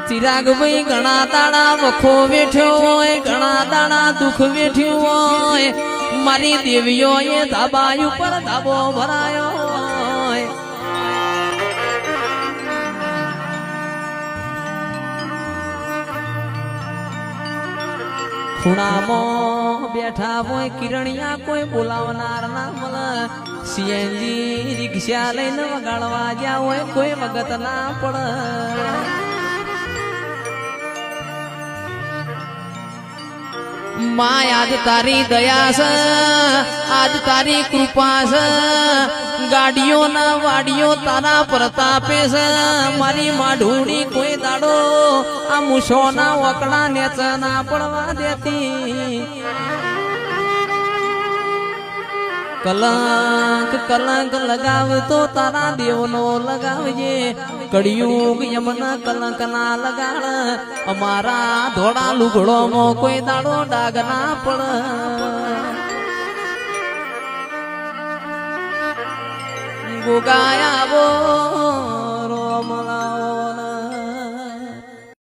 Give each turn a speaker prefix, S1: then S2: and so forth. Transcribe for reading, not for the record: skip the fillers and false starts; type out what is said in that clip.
S1: ચિરાગ ભાઈ ઘણા દાડા વખો વેઠ્યો હોય, ઘણા દાડા દુઃખ વેઠ્યું હોય, મારી દેવીઓ એ ધાબા ઉપર ધાબો ભરાયો હોય. ખૂણામાં બેઠા હોય કિરણિયા કોઈ બોલાવનાર ના મળે. સીએનજી રિક્ષા લઈને વગાડવા જ્યાં હોય કોઈ વગત ના પડે. માં આજ તારી દયા છે, આજ તારી કૃપા છે, ગાડીઓ ના વાડીઓ તારા પ્રતાપે છે. મારી માઢુડી કોઈ દાડો આ મૂછો ના વકડા નેચ ના પડવા દેતી. કલંક કલંક લગાવતો તારા દેવનો લગાવજે. કળિયુગ યમના કલંક ના લગાડ. અમારા ધોળા લુગડોમાં કોઈ દાડો ડાગ ના પડ. ગોગાયા